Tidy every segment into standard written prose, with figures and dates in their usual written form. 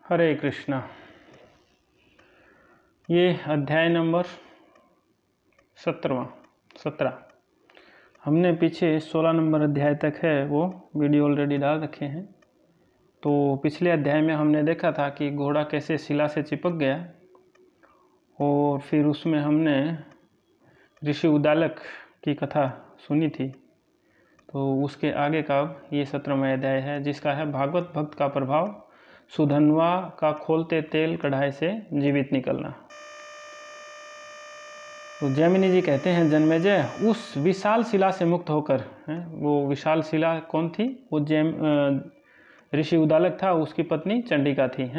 हरे कृष्णा। ये अध्याय नंबर 17 हमने पीछे 16 नंबर अध्याय तक है वो वीडियो ऑलरेडी डाल रखे हैं। तो पिछले अध्याय में हमने देखा था कि घोड़ा कैसे शिला से चिपक गया और फिर उसमें हमने ऋषि उद्दालक की कथा सुनी थी। तो उसके आगे का ये 17वां अध्याय है, जिसका है भागवत भक्त का प्रभाव, सुधनवा का खोलते तेल कढ़ाई से जीवित निकलना। तो जैमिनी जी कहते हैं, जन्मेजय उस विशाल शिला से मुक्त होकर, वो विशाल शिला कौन थी? वो ऋषि उद्दालक था, उसकी पत्नी चंडिका थी।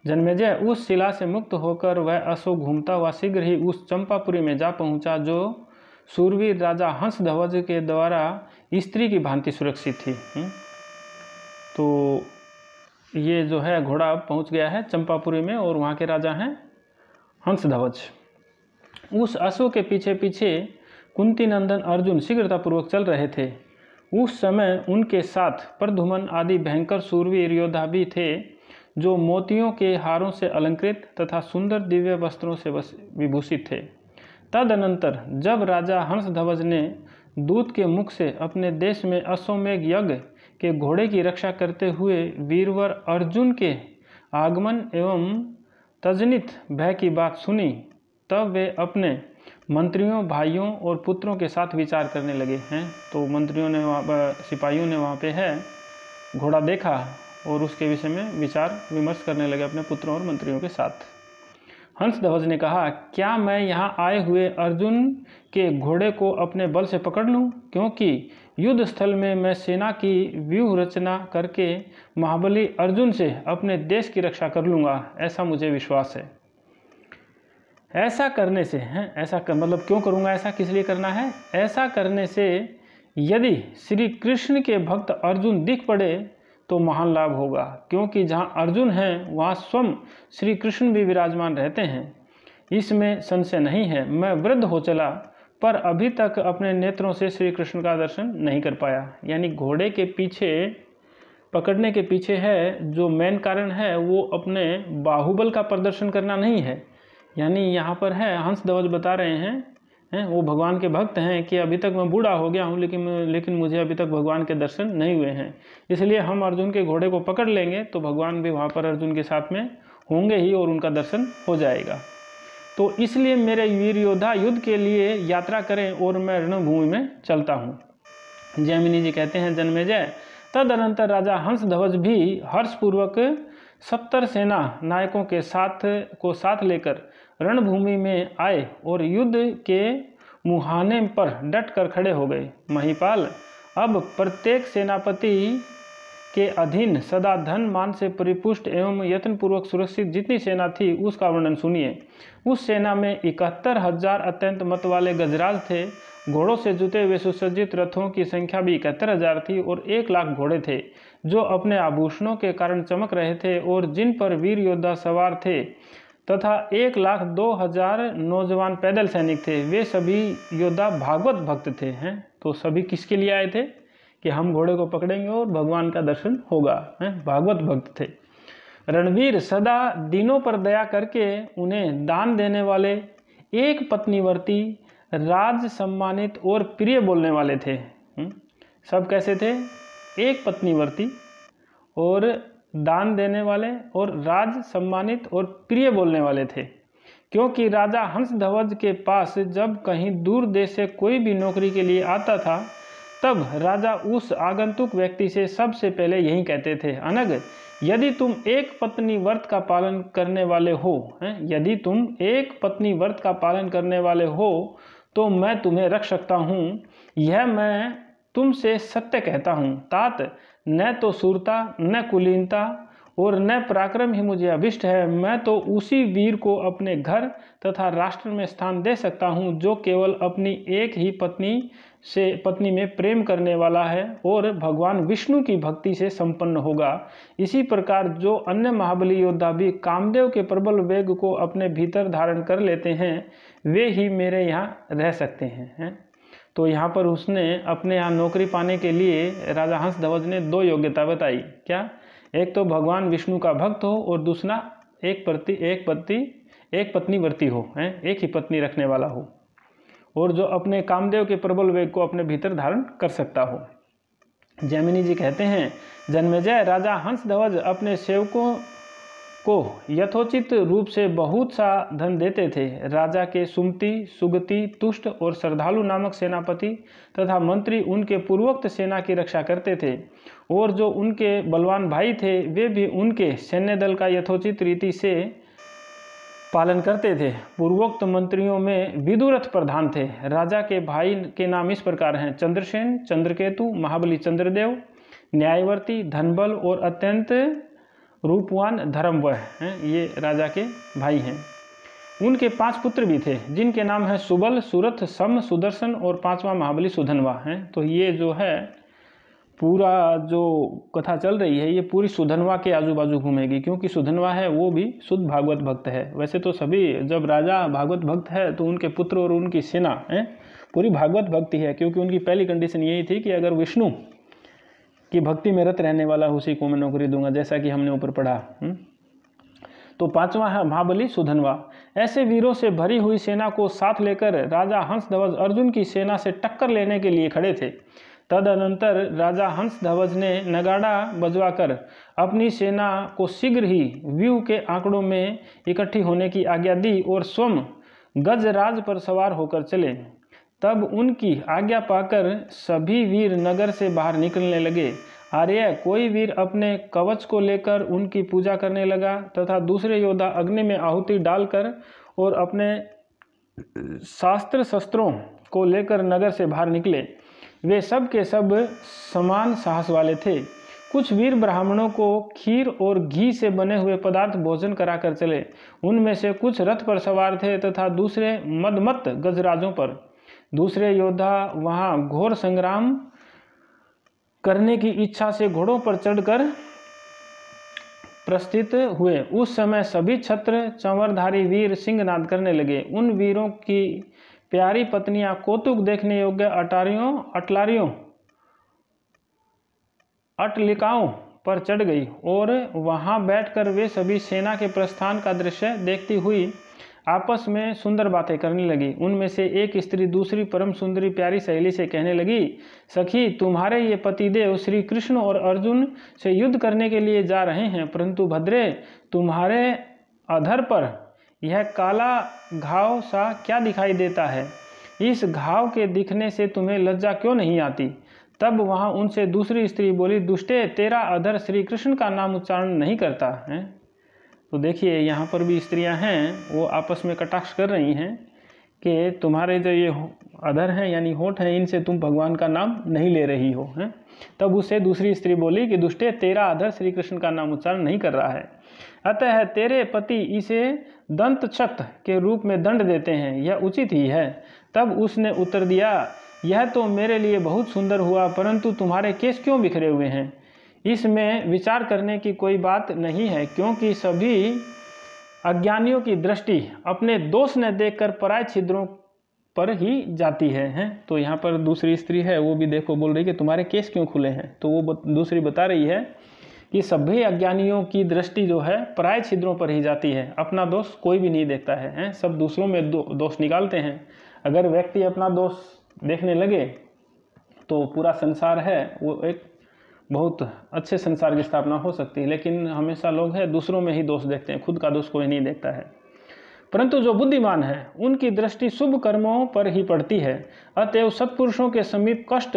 जन्मेजय उस शिला से मुक्त होकर वह अशोक घूमता हुआ शीघ्र ही उस चंपापुरी में जा पहुंचा, जो सूरवीर राजा हंसध्वज के द्वारा स्त्री की भांति सुरक्षित थी। तो ये जो है घोड़ा पहुंच गया है चंपापुरी में और वहाँ के राजा हैं हंसध्वज। उस अशोक के पीछे पीछे कुंती नंदन अर्जुन शीघ्रतापूर्वक चल रहे थे। उस समय उनके साथ प्रद्युम्न आदि भयंकर सूरवीर योद्धा भी थे, जो मोतियों के हारों से अलंकृत तथा सुंदर दिव्य वस्त्रों से विभूषित थे। तदनंतर जब राजा हंसध्वज ने दूत के मुख से अपने देश में अश्वमेघ यज्ञ के घोड़े की रक्षा करते हुए वीरवर अर्जुन के आगमन एवं तजनित भय की बात सुनी, तब वे अपने मंत्रियों, भाइयों और पुत्रों के साथ विचार करने लगे हैं। तो मंत्रियों ने सिपाहियों ने वहाँ पे है घोड़ा देखा और उसके विषय में विचार विमर्श करने लगे अपने पुत्रों और मंत्रियों के साथ। हंसध्वज ने कहा, क्या मैं यहाँ आए हुए अर्जुन के घोड़े को अपने बल से पकड़ लूँ? क्योंकि युद्ध स्थल में मैं सेना की व्यूह रचना करके महाबली अर्जुन से अपने देश की रक्षा कर लूँगा, ऐसा मुझे विश्वास है। ऐसा करने से मतलब क्यों करूँगा, ऐसा किस लिए करना है? ऐसा करने से यदि श्री कृष्ण के भक्त अर्जुन दिख पड़े तो महान लाभ होगा, क्योंकि जहाँ अर्जुन हैं वहाँ स्वयं श्री कृष्ण भी विराजमान रहते हैं। इसमें संशय नहीं है। मैं वृद्ध हो चला पर अभी तक अपने नेत्रों से श्री कृष्ण का दर्शन नहीं कर पाया। यानी घोड़े के पीछे पकड़ने के पीछे है जो मेन कारण है वो अपने बाहुबल का प्रदर्शन करना नहीं है। यानी यहाँ पर है हंसध्वज बता रहे हैं वो भगवान के भक्त हैं कि अभी तक मैं बूढ़ा हो गया हूँ, लेकिन मुझे अभी तक भगवान के दर्शन नहीं हुए हैं। इसलिए हम अर्जुन के घोड़े को पकड़ लेंगे तो भगवान भी वहाँ पर अर्जुन के साथ में होंगे ही और उनका दर्शन हो जाएगा। तो इसलिए मेरे वीर योद्धा युद्ध के लिए यात्रा करें और मैं रणभूमि में चलता हूँ। जैमिनी जी कहते हैं, जन्मेजय तदनंतर राजा हंसध्वज भी हर्षपूर्वक 70 सेना नायकों के साथ लेकर रणभूमि में आए और युद्ध के मुहाने पर डट कर खड़े हो गए। महिपाल, अब प्रत्येक सेनापति के अधीन सदा धन मान से परिपुष्ट एवं यत्नपूर्वक सुरक्षित जितनी सेना थी उसका वर्णन सुनिए। उस सेना में 71,000 अत्यंत मत वाले गजराज थे। घोड़ों से जुते हुए सुसज्जित रथों की संख्या भी 71,000 थी और 1 लाख घोड़े थे जो अपने आभूषणों के कारण चमक रहे थे और जिन पर वीर योद्धा सवार थे, तथा 1,02,000 नौजवान पैदल सैनिक थे। वे सभी योद्धा भागवत भक्त थे। तो सभी किसके लिए आए थे कि हम घोड़े को पकड़ेंगे और भगवान का दर्शन होगा। भागवत भक्त थे। रणवीर सदा दीनों पर दया करके उन्हें दान देने वाले, एक पत्नीवर्ती, राज सम्मानित और प्रिय बोलने वाले थे। सब कैसे थे? एक पत्नीवर्ती और दान देने वाले और राज सम्मानित और प्रिय बोलने वाले थे। क्योंकि राजा हंसध्वज के पास जब कहीं दूर देश से कोई भी नौकरी के लिए आता था, तब राजा उस आगंतुक व्यक्ति से सबसे पहले यही कहते थे, अनग यदि तुम एक पत्नी व्रत का पालन करने वाले हो, यदि तुम एक पत्नी व्रत का पालन करने वाले हो तो मैं तुम्हें रख सकता हूँ। यह मैं तुमसे सत्य कहता हूँ। तात न तो सूरता, न कुलीनता और न पराक्रम ही मुझे अभिष्ट है। मैं तो उसी वीर को अपने घर तथा राष्ट्र में स्थान दे सकता हूँ जो केवल अपनी एक ही पत्नी में प्रेम करने वाला है और भगवान विष्णु की भक्ति से संपन्न होगा। इसी प्रकार जो अन्य महाबली योद्धा भी कामदेव के प्रबल वेग को अपने भीतर धारण कर लेते हैं, वे ही मेरे यहाँ रह सकते हैं। तो यहाँ पर उसने अपने यहाँ नौकरी पाने के लिए राजा हंसध्वज ने 2 योग्यता बताई। क्या? एक तो भगवान विष्णु का भक्त हो और दूसरा एक पत्नी व्रती हो, एक ही पत्नी रखने वाला हो, और जो अपने कामदेव के प्रबल वेग को अपने भीतर धारण कर सकता हो। जैमिनी जी कहते हैं, जन्मेजय राजा हंसध्वज अपने सेवकों को यथोचित रूप से बहुत सा धन देते थे। राजा के सुमति, सुगति, तुष्ट और श्रद्धालु नामक सेनापति तथा मंत्री उनके पूर्वोक्त सेना की रक्षा करते थे, और जो उनके बलवान भाई थे वे भी उनके सैन्य दल का यथोचित रीति से पालन करते थे। पूर्वोक्त मंत्रियों में विदुरथ प्रधान थे। राजा के भाई के नाम इस प्रकार हैं, चंद्रसेन, चंद्रकेतु, महाबली चंद्रदेव, न्यायवर्ती, धनबल और अत्यंत रूपवान धर्मवह हैं। ये राजा के भाई हैं। उनके 5 पुत्र भी थे जिनके नाम है सुबल, सुरथ, सम, सुदर्शन और 5वां महाबली सुधनवा हैं। तो ये जो है पूरा जो कथा चल रही है ये पूरी सुधनवा के आजू बाजू घूमेगी, क्योंकि सुधनवा है वो भी शुद्ध भागवत भक्त है। वैसे तो सभी जब राजा भागवत भक्त है तो उनके पुत्र और उनकी सेना पूरी भागवत भक्ति है, क्योंकि उनकी पहली कंडीशन यही थी कि अगर विष्णु की भक्ति में रत रहने वाला उसी को मैं नौकरी दूंगा, जैसा कि हमने ऊपर पढ़ा। तो 5वां है महाबली सुधनवा। ऐसे वीरों से भरी हुई सेना को साथ लेकर राजा हंसध्वज अर्जुन की सेना से टक्कर लेने के लिए खड़े थे। तदनंतर राजा हंसध्वज ने नगाड़ा बजवाकर अपनी सेना को शीघ्र ही व्यूह के आंकड़ों में इकट्ठी होने की आज्ञा दी और स्वयं गजराज पर सवार होकर चले। तब उनकी आज्ञा पाकर सभी वीर नगर से बाहर निकलने लगे। आर्य कोई वीर अपने कवच को लेकर उनकी पूजा करने लगा तथा दूसरे योद्धा अग्नि में आहुति डालकर और अपने शास्त्र शस्त्रों को लेकर नगर से बाहर निकले। वे सब के सब समान साहस वाले थे। कुछ वीर ब्राह्मणों को खीर और घी से बने हुए पदार्थ भोजन कराकर चले। उनमें से कुछ रथ पर सवार थे तथा दूसरे मदमत्त गजराजों पर। दूसरे योद्धा वहां घोर संग्राम करने की इच्छा से घोड़ों पर चढ़कर प्रस्थित हुए। उस समय सभी छत्र चंवरधारी वीर सिंहनाद करने लगे। उन वीरों की प्यारी पत्नियां कौतुक देखने योग्य अटलिकाओं पर चढ़ गई और वहां बैठकर वे सभी सेना के प्रस्थान का दृश्य देखती हुई आपस में सुंदर बातें करने लगी। उनमें से एक स्त्री दूसरी परम सुंदरी प्यारी सहेली से कहने लगी, सखी तुम्हारे ये पतिदेव श्री कृष्ण और अर्जुन से युद्ध करने के लिए जा रहे हैं, परंतु भद्रे तुम्हारे अधर पर यह काला घाव सा क्या दिखाई देता है? इस घाव के दिखने से तुम्हें लज्जा क्यों नहीं आती? तब वहां उनसे दूसरी स्त्री बोली, दुष्टे तेरा अधर श्री कृष्ण का नाम उच्चारण नहीं करता है। तो देखिए यहाँ पर भी स्त्रियां हैं वो आपस में कटाक्ष कर रही हैं कि तुम्हारे जो ये अधर हैं यानी होठ हैं इनसे तुम भगवान का नाम नहीं ले रही हो हैं। तब उसे दूसरी स्त्री बोली कि दुष्टे तेरा अधर श्री कृष्ण का नाम उच्चारण नहीं कर रहा है, अतः तेरे पति इसे दंतछत के रूप में दंड देते हैं, यह उचित ही है। तब उसने उत्तर दिया, यह तो मेरे लिए बहुत सुंदर हुआ, परंतु तुम्हारे केस क्यों बिखरे हुए हैं? इसमें विचार करने की कोई बात नहीं है, क्योंकि सभी अज्ञानियों की दृष्टि अपने दोष न देखकर पराय छिद्रों पर ही जाती है, हैं? तो यहाँ पर दूसरी स्त्री है वो भी देखो बोल रही कि तुम्हारे केस क्यों खुले हैं। तो वो दूसरी बता रही है कि सभी अज्ञानियों की दृष्टि जो है पराय छिद्रों पर ही जाती है, अपना दोष कोई भी नहीं देखता है, हैं? सब दूसरों में दोष निकालते हैं। अगर व्यक्ति अपना दोष देखने लगे तो पूरा संसार है वो एक बहुत अच्छे संसार की स्थापना हो सकती है, लेकिन हमेशा लोग हैं दूसरों में ही दोष देखते हैं, खुद का दोष कोई नहीं देखता है। परंतु जो बुद्धिमान है उनकी दृष्टि शुभ कर्मों पर ही पड़ती है। अतएव सत्पुरुषों के समीप कष्ट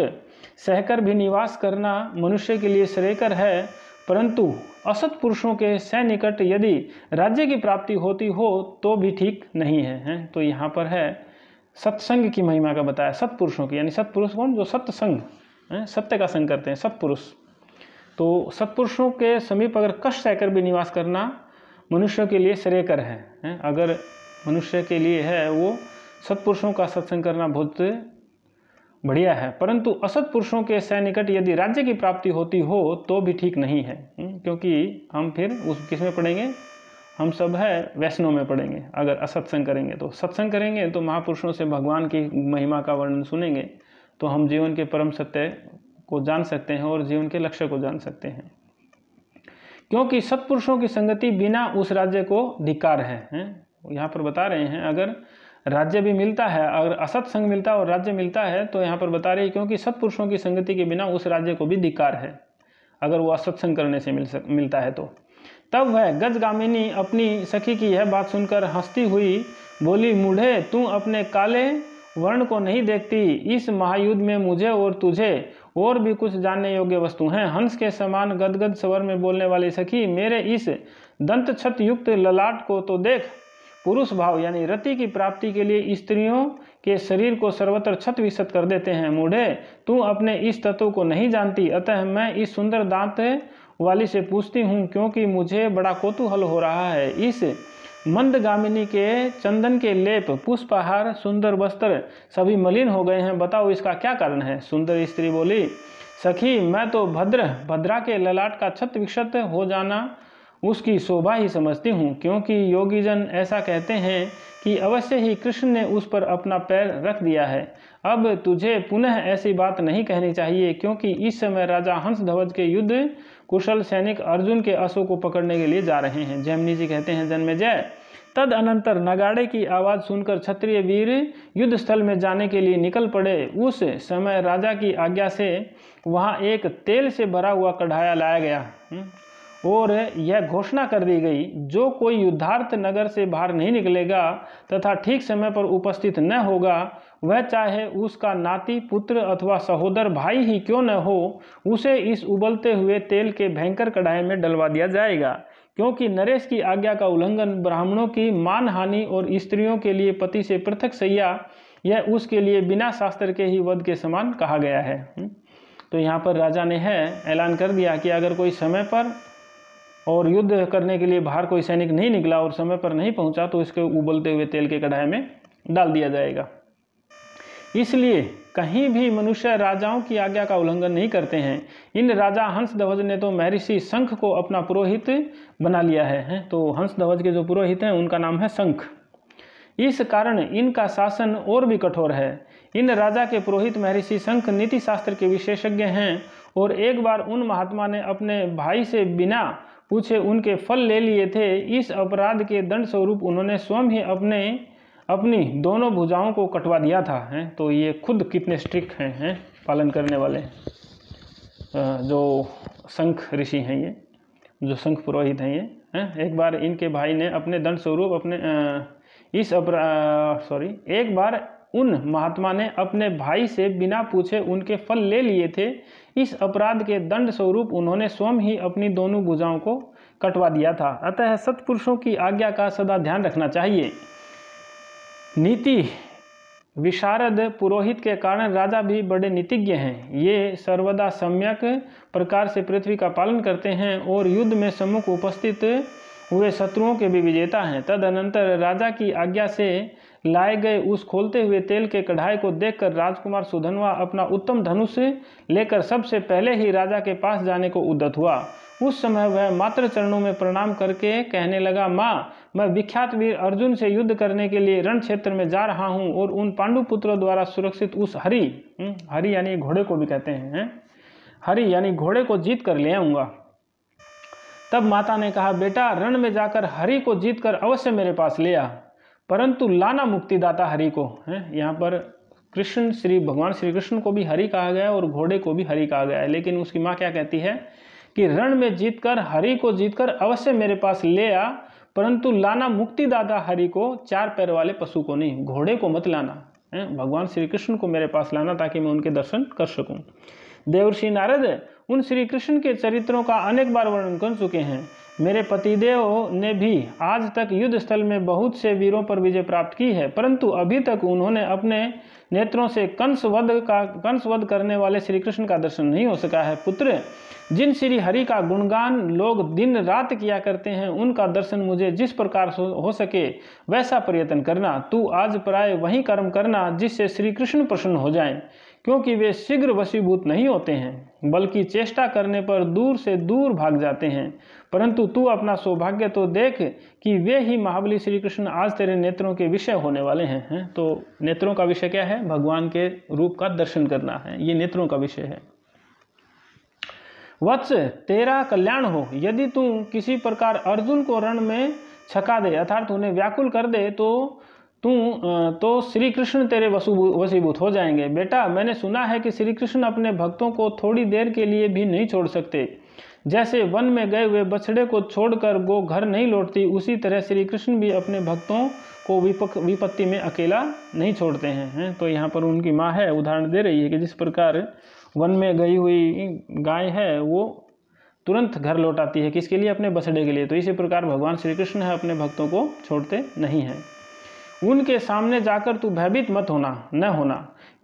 सहकर भी निवास करना मनुष्य के लिए श्रेयकर है, परंतु असत्पुरुषों के सन्निकट यदि राज्य की प्राप्ति होती हो तो भी ठीक नहीं है, हैं? तो यहाँ पर है सत्संग की महिमा का बताया, सत्पुरुषों की, यानी सत्पुरुष कौन? जो सत्संग सत्य का संग करते हैं, सत्पुरुष। तो सत्पुरुषों के समीप अगर कष्ट सहकर भी निवास करना मनुष्य के लिए श्रेयकर है। अगर मनुष्य के लिए है वो सत्पुरुषों का सत्संग करना बहुत बढ़िया है, परंतु असत्पुरुषों के सन्निकट यदि राज्य की प्राप्ति होती हो तो भी ठीक नहीं है, क्योंकि हम फिर उस किस में पढ़ेंगे? हम सब है वैष्णव में पढ़ेंगे। अगर असत्संग करेंगे तो सत्संग करेंगे तो महापुरुषों से भगवान की महिमा का वर्णन सुनेंगे तो हम जीवन के परम सत्य को जान सकते हैं और जीवन के लक्ष्य को जान सकते हैं। क्योंकि सत्पुरुषों की संगति बिना उस राज्य को धिक्कार है, यहाँ पर बता रहे हैं अगर राज्य भी मिलता है, अगर असत्संग मिलता है और राज्य मिलता है, तो यहाँ पर बता रहे हैं क्योंकि सत्पुरुषों की संगति के बिना उस राज्य को भी धिक्कार है अगर वो असत्संग करने से मिलता है तो। तब वह गजगामिनी अपनी सखी की यह बात सुनकर हंसती हुई बोली, मूढ़े तू अपने काले वर्ण को नहीं देखती, इस महायुद्ध में मुझे और तुझे और भी कुछ जानने योग्य वस्तु हैं। हंस के समान गदगद स्वर में बोलने वाली सखी, मेरे इस दंत छत युक्त ललाट को तो देख। पुरुष भाव यानी रति की प्राप्ति के लिए स्त्रियों के शरीर को सर्वत्र छत विछत कर देते हैं। मूढ़े तू अपने इस तत्व को नहीं जानती, अतः मैं इस सुंदर दांत वाली से पूछती हूँ, क्योंकि मुझे बड़ा कौतूहल हो रहा है। इस मंदगामिनी के चंदन के लेप, पुष्पहार, सुंदर वस्त्र सभी मलिन हो गए हैं, बताओ इसका क्या कारण है। सुंदर स्त्री बोली, सखी मैं तो भद्रा के ललाट का छत विक्षत हो जाना उसकी शोभा ही समझती हूँ, क्योंकि योगीजन ऐसा कहते हैं कि अवश्य ही कृष्ण ने उस पर अपना पैर रख दिया है। अब तुझे पुनः ऐसी बात नहीं कहनी चाहिए, क्योंकि इस समय राजा हंसध्वज के युद्ध कुशल सैनिक अर्जुन के अश्व को पकड़ने के लिए जा रहे हैं। जैमिनी जी कहते हैं, जन्मेजय तद अनंतर नगाड़े की आवाज़ सुनकर क्षत्रिय वीर युद्ध स्थल में जाने के लिए निकल पड़े। उस समय राजा की आज्ञा से वहाँ एक तेल से भरा हुआ कढ़ाया लाया गया और यह घोषणा कर दी गई, जो कोई युद्धार्थ नगर से बाहर नहीं निकलेगा तथा ठीक समय पर उपस्थित न होगा, वह चाहे उसका नाती, पुत्र अथवा सहोदर भाई ही क्यों न हो, उसे इस उबलते हुए तेल के भयंकर कढ़ाई में डलवा दिया जाएगा। क्योंकि नरेश की आज्ञा का उल्लंघन, ब्राह्मणों की मान हानि और स्त्रियों के लिए पति से पृथक सैया, यह उसके लिए बिना शास्त्र के ही वध के समान कहा गया है। तो यहाँ पर राजा ने ऐलान कर दिया कि अगर कोई समय पर और युद्ध करने के लिए बाहर कोई सैनिक नहीं निकला और समय पर नहीं पहुंचा, तो इसके उबलते हुए तेल के कढ़ाई में डाल दिया जाएगा। इसलिए कहीं भी मनुष्य राजाओं की आज्ञा का उल्लंघन नहीं करते हैं। इन राजा हंसध्वज ने तो महर्षि शंख को अपना पुरोहित बना लिया है। तो हंसध्वज के जो पुरोहित हैं उनका नाम है शंख। इस कारण इनका शासन और भी कठोर है। इन राजा के पुरोहित महर्षि शंख नीति शास्त्र के विशेषज्ञ हैं और एक बार उन महात्मा ने अपने भाई से बिना पूछे उनके फल ले लिए थे। इस अपराध के दंड स्वरूप उन्होंने स्वयं ही अपनी दोनों भुजाओं को कटवा दिया था। तो ये खुद कितने स्ट्रिक्ट हैं पालन करने वाले जो शंख ऋषि हैं, ये जो शंख पुरोहित हैं ये। एक बार इनके भाई ने अपने दंड स्वरूप एक बार उन महात्मा ने अपने भाई से बिना पूछे उनके फल ले लिए थे। इस अपराध के दंड स्वरूप उन्होंने स्वयं ही अपनी दोनों भुजाओं को कटवा दिया था। अतः सत्पुरुषों की आज्ञा का सदा ध्यान रखना चाहिए। नीति विशारद पुरोहित के कारण राजा भी बड़े नीतिज्ञ हैं। ये सर्वदा सम्यक प्रकार से पृथ्वी का पालन करते हैं और युद्ध में सम्मुख उपस्थित हुए शत्रुओं के भी विजेता हैं। तदनंतर राजा की आज्ञा से लाए गए उस खोलते हुए तेल के कढ़ाई को देखकर राजकुमार सुधनवा अपना उत्तम धनुष लेकर सबसे पहले ही राजा के पास जाने को उद्यत हुआ। उस समय वह मात्र चरणों में प्रणाम करके कहने लगा, माँ, मैं विख्यात वीर अर्जुन से युद्ध करने के लिए रण क्षेत्र में जा रहा हूँ और उन पांडु पुत्रों द्वारा सुरक्षित उस हरि यानी घोड़े को भी कहते हैं, हरि यानी घोड़े को जीत कर ले आऊँगा। तब माता ने कहा, बेटा, रण में जाकर हरि को जीत कर अवश्य मेरे पास ले आ, परंतु लाना मुक्तिदाता हरि को। यहाँ पर कृष्ण श्री भगवान श्री कृष्ण को भी हरि कहा गया है और घोड़े को भी हरि कहा गया है। लेकिन उसकी माँ क्या कहती है कि रण में जीतकर हरि को जीतकर अवश्य मेरे पास ले आ, परंतु लाना मुक्तिदाता हरि को, चार पैर वाले पशु को नहीं, घोड़े को मत लाना। भगवान श्री कृष्ण को मेरे पास लाना ताकि मैं उनके दर्शन कर सकूं। देवर्षि नारद उन श्री कृष्ण के चरित्रों का अनेक बार वर्णन कर चुके हैं। मेरे पतिदेव ने भी आज तक युद्ध स्थल में बहुत से वीरों पर विजय प्राप्त की है, परंतु अभी तक उन्होंने अपने नेत्रों से कंसवध करने वाले श्री कृष्ण का दर्शन नहीं हो सका है। पुत्र, जिन श्री हरि का गुणगान लोग दिन रात किया करते हैं, उनका दर्शन मुझे जिस प्रकार हो सके वैसा प्रयत्न करना। तू आज प्राय वही कर्म करना जिससे श्री कृष्ण प्रसन्न हो जाएं, क्योंकि वे शीघ्र वशीभूत नहीं होते हैं, बल्कि चेष्टा करने पर दूर से दूर भाग जाते हैं। परंतु तू अपना सौभाग्य तो देख कि वे ही महाबली श्री कृष्ण आज तेरे नेत्रों के विषय होने वाले हैं। तो नेत्रों का विषय क्या है? भगवान के रूप का दर्शन करना है, ये नेत्रों का विषय है। वत्स तेरा कल्याण हो, यदि तू किसी प्रकार अर्जुन को रण में छका दे अर्थात उन्हें व्याकुल कर दे तो श्री कृष्ण तेरे वशीभूत हो जाएंगे। बेटा मैंने सुना है कि श्री कृष्ण अपने भक्तों को थोड़ी देर के लिए भी नहीं छोड़ सकते। जैसे वन में गए हुए बछड़े को छोड़कर गो घर नहीं लौटती, उसी तरह श्री कृष्ण भी अपने भक्तों को विपत्ति में अकेला नहीं छोड़ते हैं। तो यहाँ पर उनकी माँ है उदाहरण दे रही है कि जिस प्रकार वन में गई हुई गाय है वो तुरंत घर लौटाती है, किसके लिए? अपने बछड़े के लिए। तो इसी प्रकार भगवान श्री कृष्ण है अपने भक्तों को छोड़ते नहीं हैं। उनके सामने जाकर तू भयभीत मत न होना,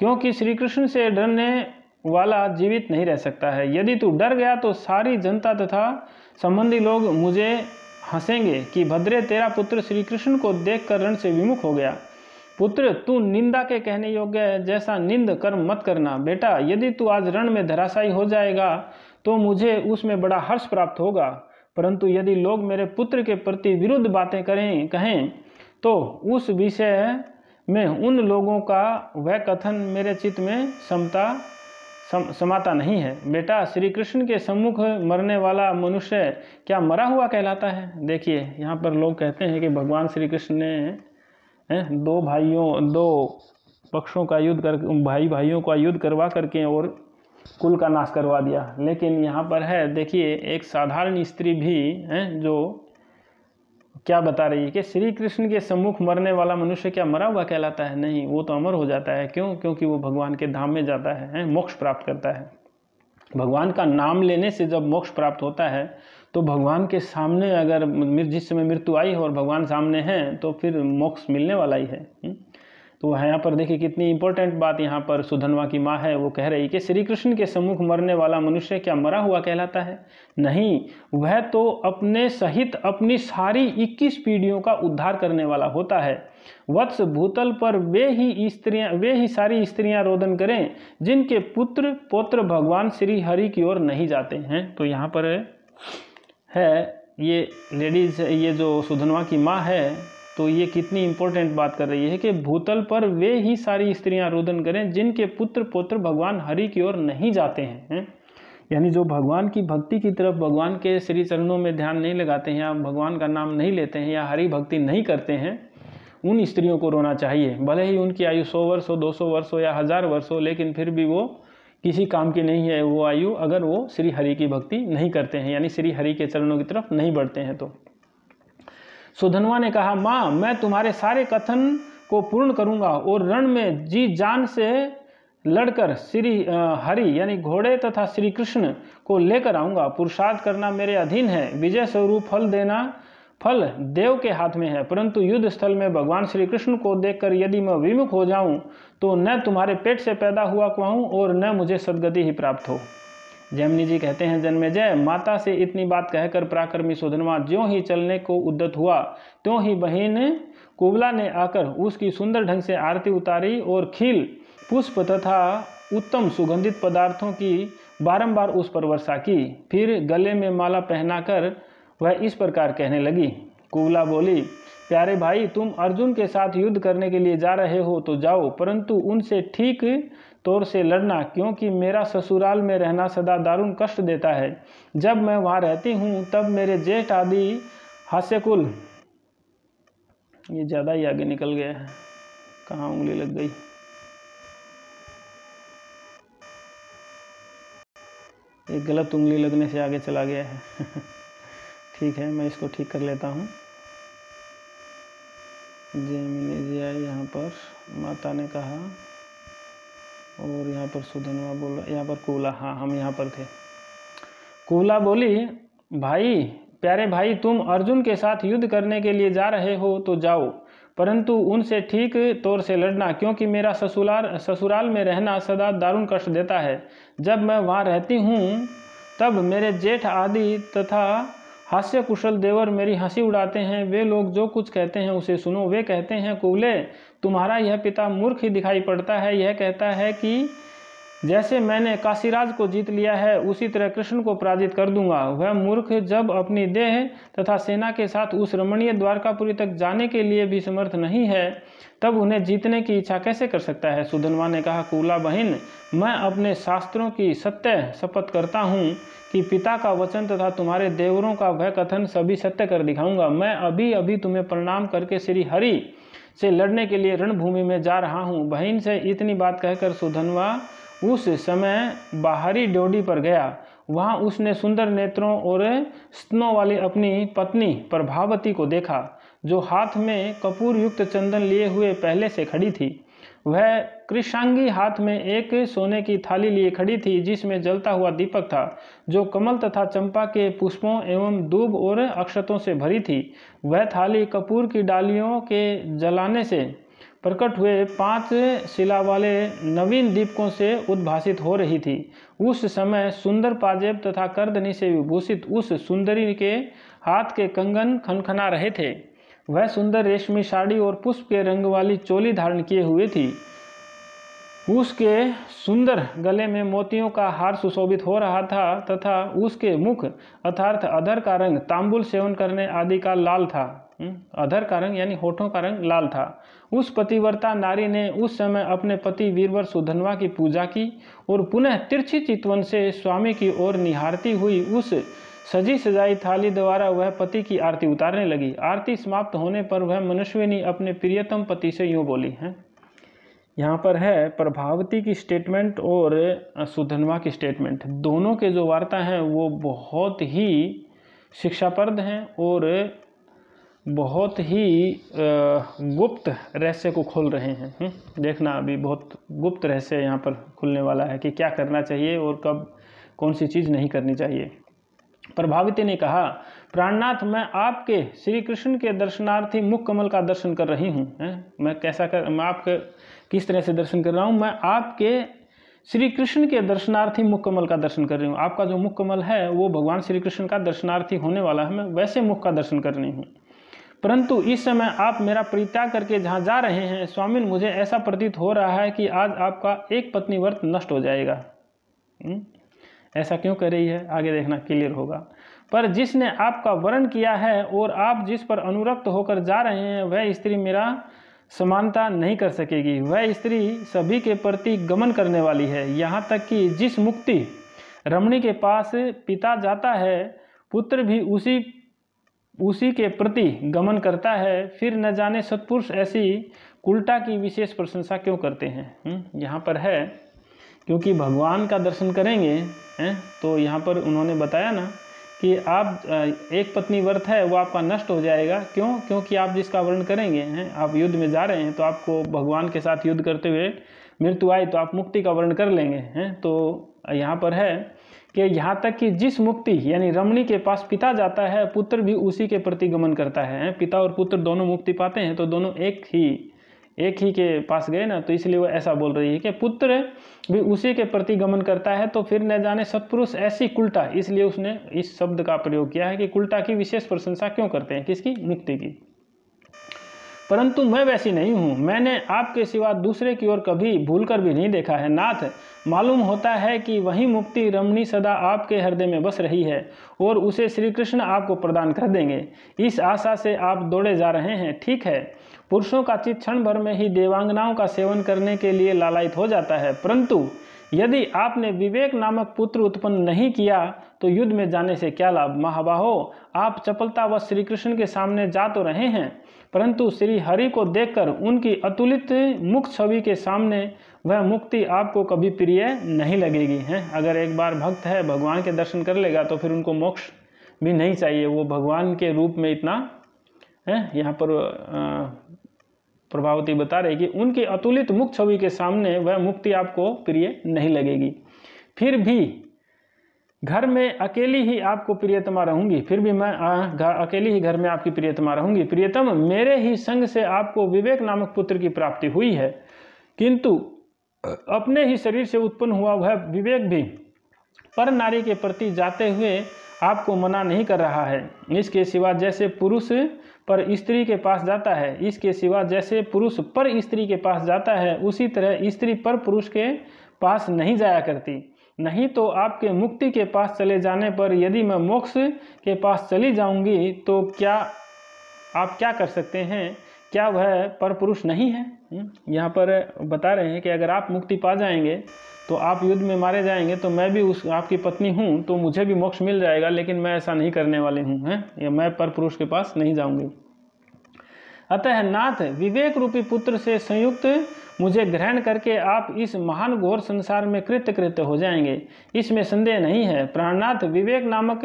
क्योंकि श्री कृष्ण से डरने वाला जीवित नहीं रह सकता है। यदि तू डर गया तो सारी जनता तथा संबंधी लोग मुझे हंसेंगे कि भद्रे तेरा पुत्र श्री कृष्ण को देखकर रण से विमुख हो गया। पुत्र तू निंदा के कहने योग्य है, जैसा निंद कर्म मत करना। बेटा यदि तू आज रण में धराशायी हो जाएगा तो मुझे उसमें बड़ा हर्ष प्राप्त होगा, परंतु यदि लोग मेरे पुत्र के प्रति विरुद्ध बातें कहें तो उस विषय में उन लोगों का वह कथन मेरे चित्त में समाता नहीं है। बेटा श्री कृष्ण के सम्मुख मरने वाला मनुष्य क्या मरा हुआ कहलाता है? देखिए यहाँ पर लोग कहते हैं कि भगवान श्री कृष्ण ने दो पक्षों का युद्ध कर भाइयों का युद्ध करवा करके और कुल का नाश करवा दिया। लेकिन यहाँ पर है देखिए एक साधारण स्त्री भी है जो क्या बता रही है कि श्री कृष्ण के सम्मुख मरने वाला मनुष्य क्या मरा हुआ कहलाता है? नहीं, वो तो अमर हो जाता है। क्यों? क्योंकि वो भगवान के धाम में जाता है, मोक्ष प्राप्त करता है। भगवान का नाम लेने से जब मोक्ष प्राप्त होता है तो भगवान के सामने अगर जिस समय मृत्यु आई और भगवान सामने हैं तो फिर मोक्ष मिलने वाला ही है। तो यहाँ पर देखिए कितनी इंपॉर्टेंट बात यहाँ पर सुधनवा की माँ है, वो कह रही कि श्री कृष्ण के सम्मुख मरने वाला मनुष्य क्या मरा हुआ कहलाता है? नहीं, वह तो अपने सहित अपनी सारी 21 पीढ़ियों का उद्धार करने वाला होता है। वत्स भूतल पर वे ही सारी स्त्रियां रोदन करें जिनके पुत्र पौत्र भगवान श्री हरि की ओर नहीं जाते हैं। तो यहाँ पर है ये लेडीज, ये जो सुधनवा की माँ है तो ये कितनी इम्पोर्टेंट बात कर रही है कि भूतल पर वे ही सारी स्त्रियां रोदन करें जिनके पुत्र पौत्र भगवान हरि की ओर नहीं जाते हैं। यानी जो भगवान की भक्ति की तरफ, भगवान के श्री चरणों में ध्यान नहीं लगाते हैं या भगवान का नाम नहीं लेते हैं या हरि भक्ति नहीं करते हैं, उन स्त्रियों को रोना चाहिए। भले ही उनकी आयु 100 वर्ष हो, 200 वर्ष हो या 1000 वर्ष हो, लेकिन फिर भी वो किसी काम की नहीं है वो आयु अगर वो श्री हरि की भक्ति नहीं करते हैं, यानी श्री हरि के चरणों की तरफ नहीं बढ़ते हैं। तो सुधनवा ने कहा, माँ मैं तुम्हारे सारे कथन को पूर्ण करूंगा और रण में जी जान से लड़कर श्री हरि यानी घोड़े तथा श्री कृष्ण को लेकर आऊंगा। पुरुषार्थ करना मेरे अधीन है, विजय स्वरूप फल देव के हाथ में है, परंतु युद्ध स्थल में भगवान श्री कृष्ण को देखकर यदि मैं विमुख हो जाऊं तो न तुम्हारे पेट से पैदा हुआ कहूँ और न मुझे सद्गति ही प्राप्त हो। जैमिनी जी कहते हैं, जन्मेजय माता से इतनी बात कहकर पराक्रमी सुधनवा ज्यों ही चलने को उद्यत हुआ त्यों ही बहन कुबला ने आकर उसकी सुंदर ढंग से आरती उतारी और खील पुष्प तथा उत्तम सुगंधित पदार्थों की बारंबार उस पर वर्षा की। फिर गले में माला पहनाकर वह इस प्रकार कहने लगी। कुबला बोली, प्यारे भाई तुम अर्जुन के साथ युद्ध करने के लिए जा रहे हो तो जाओ, परंतु उनसे ठीक तौर से लड़ना, क्योंकि मेरा ससुराल में रहना सदा दारुण कष्ट देता है। जब मैं वहाँ रहती हूँ तब मेरे जेठ आदि हास्यकुल, ये ज़्यादा ही आगे निकल गया है, कहाँ उंगली लग गई, एक गलत उंगली लगने से आगे चला गया है। ठीक है, मैं इसको ठीक कर लेता हूँ। जैमिनी जी आई यहाँ पर, माता ने कहा और यहाँ पर सुधनवा बोला, यहाँ पर कुबला, हाँ हम यहाँ पर थे। कुबला बोली, भाई प्यारे भाई तुम अर्जुन के साथ युद्ध करने के लिए जा रहे हो तो जाओ, परंतु उनसे ठीक तौर से लड़ना, क्योंकि मेरा ससुराल में रहना सदा दारुण कष्ट देता है। जब मैं वहाँ रहती हूँ तब मेरे जेठ आदि तथा हास्य कुशल देवर मेरी हंसी उड़ाते हैं। वे लोग जो कुछ कहते हैं उसे सुनो। वे कहते हैं, कुबले तुम्हारा यह पिता मूर्ख ही दिखाई पड़ता है, यह कहता है कि जैसे मैंने काशीराज को जीत लिया है उसी तरह कृष्ण को पराजित कर दूंगा। वह मूर्ख जब अपनी देह तथा सेना के साथ उस रमणीय द्वारकापुरी तक जाने के लिए भी समर्थ नहीं है, तब उन्हें जीतने की इच्छा कैसे कर सकता है। सुधन्वा ने कहा, कुला बहन, मैं अपने शास्त्रों की सत्य शपथ करता हूँ कि पिता का वचन तथा तुम्हारे देवरों का वह कथन सभी सत्य कर दिखाऊंगा। मैं अभी अभी तुम्हें प्रणाम करके श्री हरि से लड़ने के लिए रणभूमि में जा रहा हूँ। बहन से इतनी बात कहकर सुधन्वा उस समय बाहरी ड्योढ़ी पर गया। वहाँ उसने सुंदर नेत्रों और स्तनों वाली अपनी पत्नी प्रभावती को देखा, जो हाथ में कपूर युक्त चंदन लिए हुए पहले से खड़ी थी। वह कृशांगी हाथ में एक सोने की थाली लिए खड़ी थी, जिसमें जलता हुआ दीपक था, जो कमल तथा चंपा के पुष्पों एवं दूब और अक्षतों से भरी थी। वह थाली कपूर की डालियों के जलाने से प्रकट हुए 5 शिला वाले नवीन दीपकों से उद्भासित हो रही थी। उस समय सुंदर पाजेब तथा करधनी से विभूषित उस सुंदरी के हाथ के कंगन खनखना रहे थे। वह सुंदर रेशमी साड़ी और पुष्प के रंग वाली चोली धारण किए हुए थी। उसके सुंदर गले में मोतियों का हार सुशोभित हो रहा था तथा उसके मुख अर्थात अधर का रंग तांबुल सेवन करने आदि का लाल था। अधर का रंग यानी होठों का रंग लाल था। उस पतिव्रता नारी ने उस समय अपने पति वीरवर सुधन्वा की पूजा की और पुनः तिरछी चितवन से स्वामी की ओर निहारती हुई उस सजी सजाई थाली द्वारा वह पति की आरती उतारने लगी। आरती समाप्त होने पर वह मनस्विनी अपने प्रियतम पति से यूँ बोली है। यहाँ पर है प्रभावती की स्टेटमेंट और सुधन्वा की स्टेटमेंट। दोनों के जो वार्ता हैं वो बहुत ही शिक्षाप्रद हैं और बहुत ही गुप्त रहस्य को खोल रहे हैं। देखना अभी बहुत गुप्त रहस्य यहाँ पर खुलने वाला है कि क्या करना चाहिए और कब कौन सी चीज़ नहीं करनी चाहिए। प्रभावती ने कहा, प्राणनाथ, मैं आपके श्री कृष्ण के दर्शनार्थी मुख कमल का दर्शन कर रही हूँ। मैं आपके किस तरह से दर्शन कर रहा हूँ? मैं आपके श्री कृष्ण के दर्शनार्थी मुख कमल का दर्शन कर रही हूँ। आपका जो मुख कमल है वो भगवान श्री कृष्ण का दर्शनार्थी होने वाला है। मैं वैसे मुख का दर्शन कर रही हूँ। परंतु इस समय आप मेरा परित्याग करके जहाँ जा रहे हैं स्वामिन, मुझे ऐसा प्रतीत हो रहा है कि आज आपका एक पत्नी व्रत नष्ट हो जाएगा। ऐसा क्यों कर रही है आगे देखना क्लियर होगा। पर जिसने आपका वर्ण किया है और आप जिस पर अनुरक्त होकर जा रहे हैं वह स्त्री मेरा समानता नहीं कर सकेगी। वह स्त्री सभी के प्रति गमन करने वाली है। यहाँ तक कि जिस मुक्ति रमणी के पास पिता जाता है, पुत्र भी उसी के प्रति गमन करता है। फिर न जाने सत्पुरुष ऐसी कुलटा की विशेष प्रशंसा क्यों करते हैं। यहाँ पर है क्योंकि भगवान का दर्शन करेंगे तो यहाँ पर उन्होंने बताया ना कि आप एक पत्नी व्रत है वो आपका नष्ट हो जाएगा। क्यों? क्योंकि आप जिसका वर्ण करेंगे, आप युद्ध में जा रहे हैं तो आपको भगवान के साथ युद्ध करते हुए मृत्यु आई तो आप मुक्ति का वर्ण कर लेंगे। तो यहाँ पर है कि यहाँ तक कि जिस मुक्ति यानी रमणी के पास पिता जाता है, पुत्र भी उसी के प्रति गमन करता है। पिता और पुत्र दोनों मुक्ति पाते हैं तो दोनों एक ही के पास गए ना, तो इसलिए वो ऐसा बोल रही है कि पुत्र भी उसी के प्रति गमन करता है। तो फिर न जाने सत्पुरुष ऐसी कुलटा, इसलिए उसने इस शब्द का प्रयोग किया है कि कुलटा की विशेष प्रशंसा क्यों करते हैं, किसकी? मुक्ति की। परंतु मैं वैसी नहीं हूँ। मैंने आपके सिवा दूसरे की ओर कभी भूलकर भी नहीं देखा है। नाथ, मालूम होता है कि वही मुक्ति रमणी सदा आपके हृदय में बस रही है और उसे श्री कृष्ण आपको प्रदान कर देंगे। इस आशा से आप दौड़े जा रहे हैं। ठीक है, पुरुषों का चित्त क्षण भर में ही देवांगनाओं का सेवन करने के लिए लालायित हो जाता है, परंतु यदि आपने विवेक नामक पुत्र उत्पन्न नहीं किया तो युद्ध में जाने से क्या लाभ। महाबाहो, आप चपलतावश श्री कृष्ण के सामने जा तो रहे हैं, परंतु श्री हरि को देखकर उनकी अतुलित मुख छवि के सामने वह मुक्ति आपको कभी प्रिय नहीं लगेगी। अगर एक बार भक्त है भगवान के दर्शन कर लेगा तो फिर उनको मोक्ष भी नहीं चाहिए। वो भगवान के रूप में इतना यहाँ पर प्रभावती बता रही कि उनकी अतुलित मुख छवि के सामने वह मुक्ति आपको प्रिय नहीं लगेगी। फिर भी घर में अकेली ही आपको प्रियतमा रहूंगी। फिर भी मैं अकेली ही घर में आपकी प्रियतमा रहूंगी। प्रियतम, मेरे ही संग से आपको विवेक नामक पुत्र की प्राप्ति हुई है, किंतु अपने ही शरीर से उत्पन्न हुआ वह विवेक भी पर नारी के प्रति जाते हुए आपको मना नहीं कर रहा है। इसके सिवा जैसे पुरुष पर स्त्री के पास जाता है, इसके सिवा जैसे पुरुष पर स्त्री के पास जाता है, उसी तरह स्त्री पर पुरुष के पास नहीं जाया करती। नहीं तो आपके मुक्ति के पास चले जाने पर यदि मैं मोक्ष के पास चली जाऊंगी तो क्या आप क्या कर सकते हैं? क्या वह परपुरुष नहीं है? यहाँ पर बता रहे हैं कि अगर आप मुक्ति पा जाएंगे तो आप युद्ध में मारे जाएंगे तो मैं भी उस आपकी पत्नी हूँ तो मुझे भी मोक्ष मिल जाएगा, लेकिन मैं ऐसा नहीं करने वाली हूँ, हैं, या मैं परपुरुष के पास नहीं जाऊंगी। अतः नाथ, विवेक रूपी पुत्र से संयुक्त मुझे ग्रहण करके आप इस महान घोर संसार में कृत्य हो जाएंगे, इसमें संदेह नहीं है। प्राणनाथ, विवेक नामक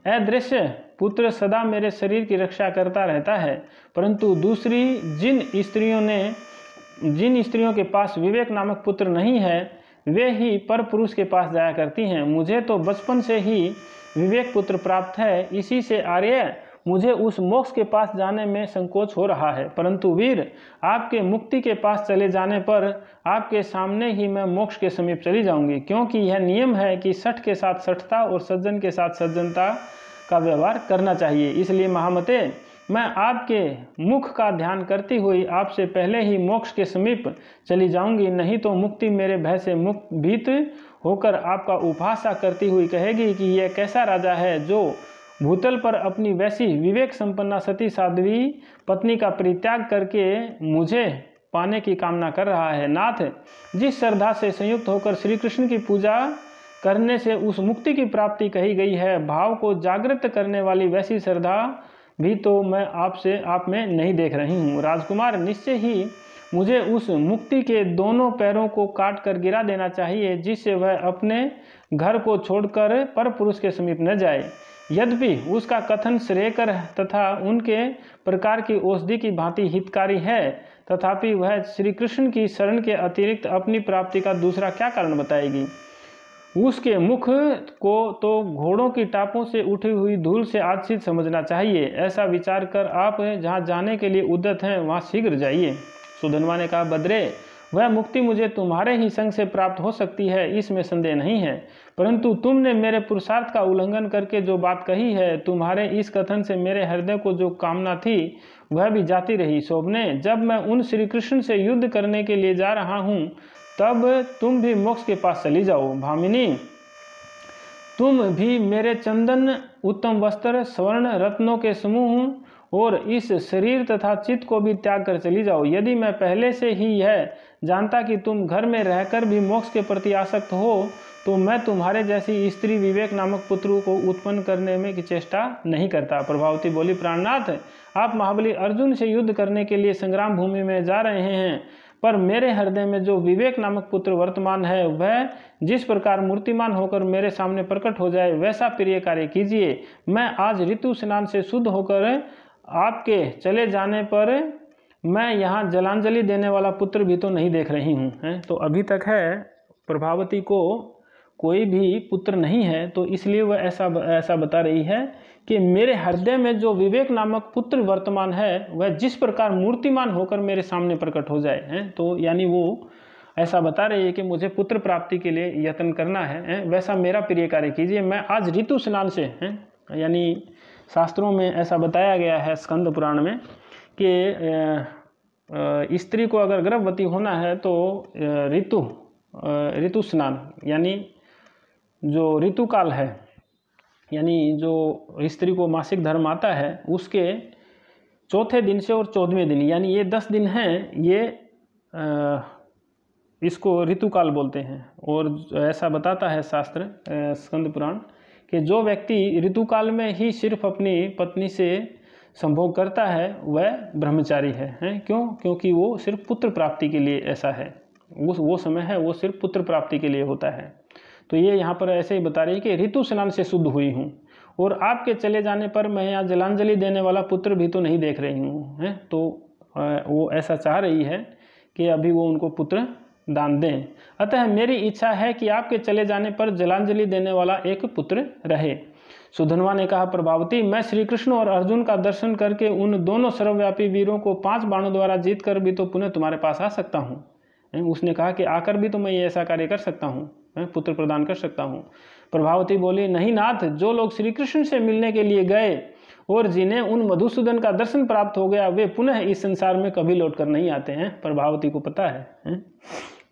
अदृश्य पुत्र सदा मेरे शरीर की रक्षा करता रहता है, परंतु दूसरी जिन स्त्रियों के पास विवेक नामक पुत्र नहीं है वे ही पर पुरुष के पास जाया करती हैं। मुझे तो बचपन से ही विवेक पुत्र प्राप्त है, इसी से आर्य मुझे उस मोक्ष के पास जाने में संकोच हो रहा है। परंतु वीर, आपके मुक्ति के पास चले जाने पर आपके सामने ही मैं मोक्ष के समीप चली जाऊंगी, क्योंकि यह नियम है कि सठ के साथ सठता और सज्जन के साथ सज्जनता का व्यवहार करना चाहिए। इसलिए महामते, मैं आपके मुख का ध्यान करती हुई आपसे पहले ही मोक्ष के समीप चली जाऊंगी, नहीं तो मुक्ति मेरे भय से भीत होकर आपका उपहासा करती हुई कहेगी कि यह कैसा राजा है जो भूतल पर अपनी वैसी विवेक संपन्ना सती साध्वी पत्नी का परित्याग करके मुझे पाने की कामना कर रहा है। नाथ, जिस श्रद्धा से संयुक्त होकर श्री कृष्ण की पूजा करने से उस मुक्ति की प्राप्ति कही गई है, भाव को जागृत करने वाली वैसी श्रद्धा भी तो मैं आप में नहीं देख रही हूँ। राजकुमार, निश्चय ही मुझे उस मुक्ति के दोनों पैरों को काट कर गिरा देना चाहिए, जिससे वह अपने घर को छोड़कर पर पुरुष के समीप न जाए। यद्यपि उसका कथन श्रेयकर तथा उनके प्रकार की औषधि की भांति हितकारी है, तथापि वह श्री कृष्ण की शरण के अतिरिक्त अपनी प्राप्ति का दूसरा क्या कारण बताएगी? उसके मुख को तो घोड़ों की टापों से उठी हुई धूल से आच्छित समझना चाहिए। ऐसा विचार कर आप जहाँ जाने के लिए उद्यत हैं वहाँ शीघ्र जाइए। सुधनवा ने कहा, बद्रे, वह मुक्ति मुझे तुम्हारे ही संग से प्राप्त हो सकती है, इसमें संदेह नहीं है, परंतु तुमने मेरे पुरुषार्थ का उल्लंघन करके जो बात कही है, तुम्हारे इस कथन से मेरे हृदय को जो कामना थी वह भी जाती रही। शोभने, जब मैं उन श्री कृष्ण से युद्ध करने के लिए जा रहा हूँ तब तुम भी मोक्ष के पास चली जाओ। भामिनी, तुम भी मेरे चंदन, उत्तम वस्त्र, स्वर्ण रत्नों के समूह और इस शरीर तथा चित्त को भी त्याग कर चली जाओ। यदि मैं पहले से ही यह जानता कि तुम घर में रहकर भी मोक्ष के प्रति आसक्त हो तो मैं तुम्हारे जैसी स्त्री विवेक नामक पुत्र को उत्पन्न करने में की चेष्टा नहीं करता। प्रभावती बोली, प्राणनाथ, आप महाबली अर्जुन से युद्ध करने के लिए संग्राम भूमि में जा रहे हैं, पर मेरे हृदय में जो विवेक नामक पुत्र वर्तमान है वह जिस प्रकार मूर्तिमान होकर मेरे सामने प्रकट हो जाए वैसा प्रिय कार्य कीजिए। मैं आज ऋतु स्नान से शुद्ध होकर आपके चले जाने पर मैं यहाँ जलांजलि देने वाला पुत्र भी तो नहीं देख रही हूँ। तो अभी तक है प्रभावती को कोई भी पुत्र नहीं है, तो इसलिए वह ऐसा बता रही है कि मेरे हृदय में जो विवेक नामक पुत्र वर्तमान है वह जिस प्रकार मूर्तिमान होकर मेरे सामने प्रकट हो जाए हैं। तो यानी वो ऐसा बता रही है कि मुझे पुत्र प्राप्ति के लिए यत्न करना है, वैसा मेरा प्रिय कार्य कीजिए। मैं आज ऋतु स्नान से यानी शास्त्रों में ऐसा बताया गया है स्कंद पुराण में कि स्त्री को अगर गर्भवती होना है तो ऋतु स्नान यानी जो ऋतुकाल है, यानी जो स्त्री को मासिक धर्म आता है उसके चौथे दिन से और 14वें दिन, यानी ये 10 दिन हैं, ये इसको ऋतुकाल बोलते हैं। और ऐसा बताता है शास्त्र स्कंद पुराण कि जो व्यक्ति ऋतुकाल में ही सिर्फ अपनी पत्नी से संभोग करता है वह ब्रह्मचारी है। क्यों? क्योंकि वो सिर्फ पुत्र प्राप्ति के लिए ऐसा है, वो समय है वो सिर्फ पुत्र प्राप्ति के लिए होता है। तो ये यहाँ पर ऐसे ही बता रही है कि ऋतु स्नान से शुद्ध हुई हूँ और आपके चले जाने पर मैं यहाँ जलांजलि देने वाला पुत्र भी तो नहीं देख रही हूँ। तो वो ऐसा चाह रही है कि अभी वो उनको पुत्र दान दें। अतः मेरी इच्छा है कि आपके चले जाने पर जलांजलि देने वाला एक पुत्र रहे। सुधनवा ने कहा, प्रभावती, मैं श्री कृष्ण और अर्जुन का दर्शन करके उन दोनों सर्वव्यापी वीरों को 5 बाणों द्वारा जीत कर भी तो पुनः तुम्हारे पास आ सकता हूँ। उसने कहा कि आकर भी तो मैं ये ऐसा कार्य कर सकता हूँ, पुत्र प्रदान कर सकता हूँ। प्रभावती बोली, नहीं नाथ, जो लोग श्री कृष्ण से मिलने के लिए गए और जिन्हें उन मधुसूदन का दर्शन प्राप्त हो गया वे पुनः इस संसार में कभी लौट कर नहीं आते हैं। प्रभावती को पता है।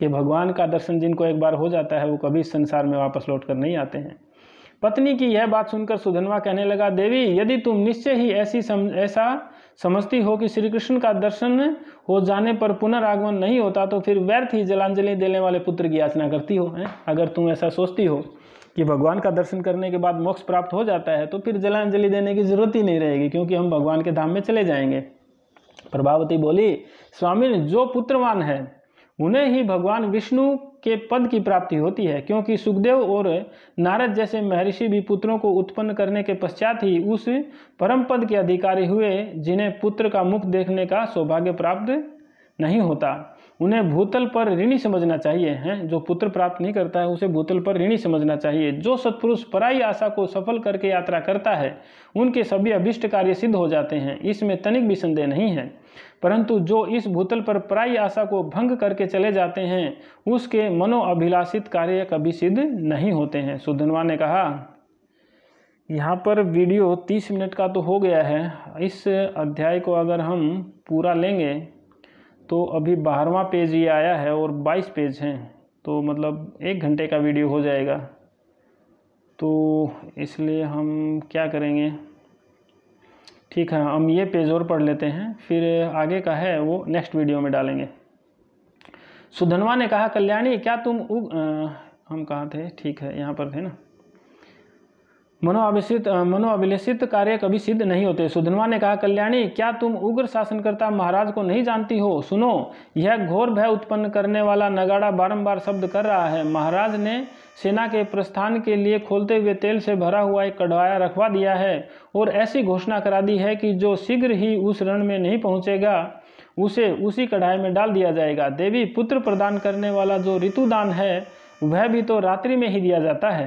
कि भगवान का दर्शन जिनको एक बार हो जाता है वो कभी इस संसार में वापस लौट कर नहीं आते हैं। पत्नी की यह बात सुनकर सुधन्वा कहने लगा, देवी यदि तुम निश्चय ही ऐसा समझती हो कि श्री कृष्ण का दर्शन हो जाने पर पुनरागमन नहीं होता तो फिर व्यर्थ ही जलांजलि देने वाले पुत्र की याचना करती हो। अगर तुम ऐसा सोचती हो कि भगवान का दर्शन करने के बाद मोक्ष प्राप्त हो जाता है तो फिर जलांजलि देने की जरूरत ही नहीं रहेगी, क्योंकि हम भगवान के धाम में चले जाएंगे। प्रभावती बोली, स्वामी जो पुत्रवान है उन्हें ही भगवान विष्णु के पद की प्राप्ति होती है, क्योंकि सुखदेव और नारद जैसे महर्षि भी पुत्रों को उत्पन्न करने के पश्चात ही उस परम पद के अधिकारी हुए जिन्हें पुत्र का मुख देखने का सौभाग्य प्राप्त नहीं होता। उन्हें भूतल पर ऋणी समझना चाहिए। जो पुत्र प्राप्त नहीं करता है उसे भूतल पर ऋणी समझना चाहिए। जो सत्पुरुष पराई आशा को सफल करके यात्रा करता है उनके सभी अभिष्ट कार्य सिद्ध हो जाते हैं, इसमें तनिक भी संदेह नहीं है। परंतु जो इस भूतल पर पराई आशा को भंग करके चले जाते हैं उसके मनोअभिलाषित कार्य कभी सिद्ध नहीं होते हैं। सुधन्वा ने कहा, यहाँ पर वीडियो 30 मिनट का तो हो गया है। इस अध्याय को अगर हम पूरा लेंगे तो अभी 12वां पेज ये आया है और 22 पेज हैं, तो मतलब 1 घंटे का वीडियो हो जाएगा। तो इसलिए हम क्या करेंगे, ठीक है, हम ये पेज और पढ़ लेते हैं, फिर आगे का है वो नेक्स्ट वीडियो में डालेंगे। सुधन्वा ने कहा, कल्याणी क्या तुम हम कहाँ थे, ठीक है यहाँ पर थे ना, मनोअभिलषित कार्य कभी सिद्ध नहीं होते। सुधन्वा ने कहा, कल्याणी क्या तुम उग्र शासनकर्ता महाराज को नहीं जानती हो? सुनो, यह घोर भय उत्पन्न करने वाला नगाड़ा बारंबार शब्द कर रहा है। महाराज ने सेना के प्रस्थान के लिए खोलते हुए तेल से भरा हुआ एक कढ़ाया रखवा दिया है और ऐसी घोषणा करा दी है कि जो शीघ्र ही उस रण में नहीं पहुंचेगा उसे उसी कढ़ाई में डाल दिया जाएगा। देवी, पुत्र प्रदान करने वाला जो ऋतुदान है वह भी तो रात्रि में ही दिया जाता है,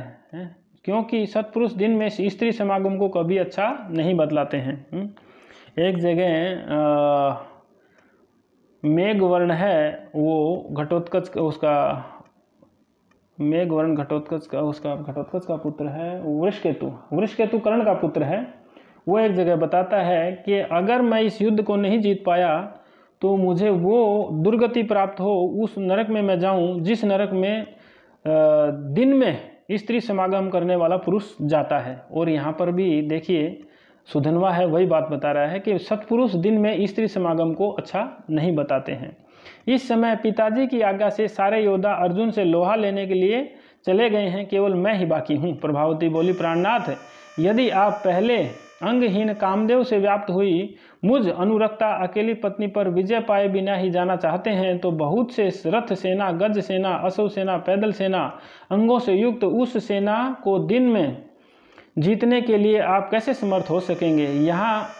क्योंकि सत्पुरुष दिन में स्त्री समागम को कभी अच्छा नहीं बतलाते हैं। एक जगह मेघवर्ण है, वो घटोत्कच उसका मेघवर्ण घटोत्कच का पुत्र है वृषकेतु कर्ण का पुत्र है। वो एक जगह बताता है कि अगर मैं इस युद्ध को नहीं जीत पाया तो मुझे वो दुर्गति प्राप्त हो, उस नरक में मैं जाऊं जिस नरक में दिन में स्त्री समागम करने वाला पुरुष जाता है। और यहाँ पर भी देखिए सुधन्वा है वही बात बता रहा है कि सत्पुरुष दिन में स्त्री समागम को अच्छा नहीं बताते हैं। इस समय पिताजी की आज्ञा से सारे योद्धा अर्जुन से लोहा लेने के लिए चले गए हैं, केवल मैं ही बाकी हूँ। प्रभावती बोली, प्राणनाथ यदि आप पहले अंगहीन कामदेव से व्याप्त हुई मुझ अनुरक्ता अकेली पत्नी पर विजय पाए बिना ही जाना चाहते हैं तो बहुत से रथ सेना, गज सेना, अश्व सेना, पैदल सेना, अंगों से युक्त उस सेना को दिन में जीतने के लिए आप कैसे समर्थ हो सकेंगे?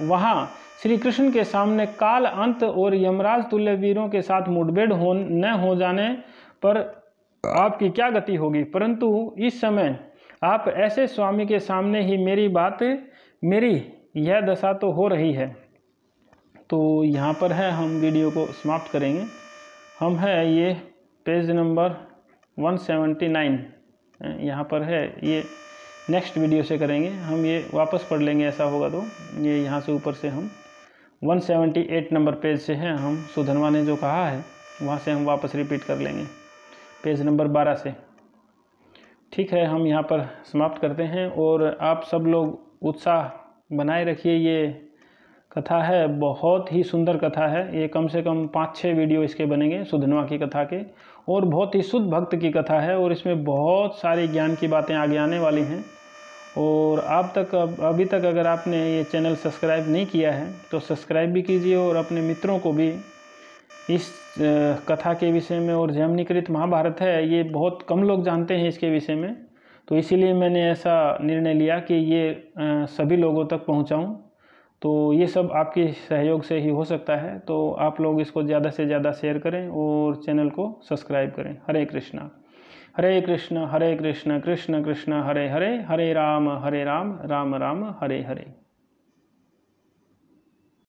वहाँ श्री कृष्ण के सामने काल अंत और यमराज तुल्य वीरों के साथ मुठभेड़ न हो जाने पर आपकी क्या गति होगी? परंतु इस समय आप ऐसे स्वामी के सामने ही मेरी यह दशा तो हो रही है। तो यहाँ पर है, हम वीडियो को समाप्त करेंगे। हम है ये पेज नंबर 179 यहाँ पर है, ये नेक्स्ट वीडियो से करेंगे। हम ये वापस पढ़ लेंगे, ऐसा होगा तो ये यहाँ से ऊपर से हम 178 नंबर पेज से हैं, हम सुधन्वा ने जो कहा है वहाँ से हम वापस रिपीट कर लेंगे पेज नंबर 12 से। ठीक है, हम यहाँ पर समाप्त करते हैं और आप सब लोग उत्साह बनाए रखिए। ये कथा है, बहुत ही सुंदर कथा है। ये कम से कम 5-6 वीडियो इसके बनेंगे सुधन्वा की कथा के, और बहुत ही शुद्ध भक्त की कथा है और इसमें बहुत सारी ज्ञान की बातें आगे आने वाली हैं। और अभी तक अगर आपने ये चैनल सब्सक्राइब नहीं किया है तो सब्सक्राइब भी कीजिए और अपने मित्रों को भी इस कथा के विषय में, और जैमिनीकृत महाभारत है ये बहुत कम लोग जानते हैं इसके विषय में, तो इसीलिए मैंने ऐसा निर्णय लिया कि ये सभी लोगों तक पहुंचाऊं। तो ये सब आपके सहयोग से ही हो सकता है, तो आप लोग इसको ज़्यादा से ज़्यादा शेयर करें और चैनल को सब्सक्राइब करें। हरे कृष्णा कृष्ण कृष्ण कृष्ण हरे हरे, हरे राम राम राम हरे हरे।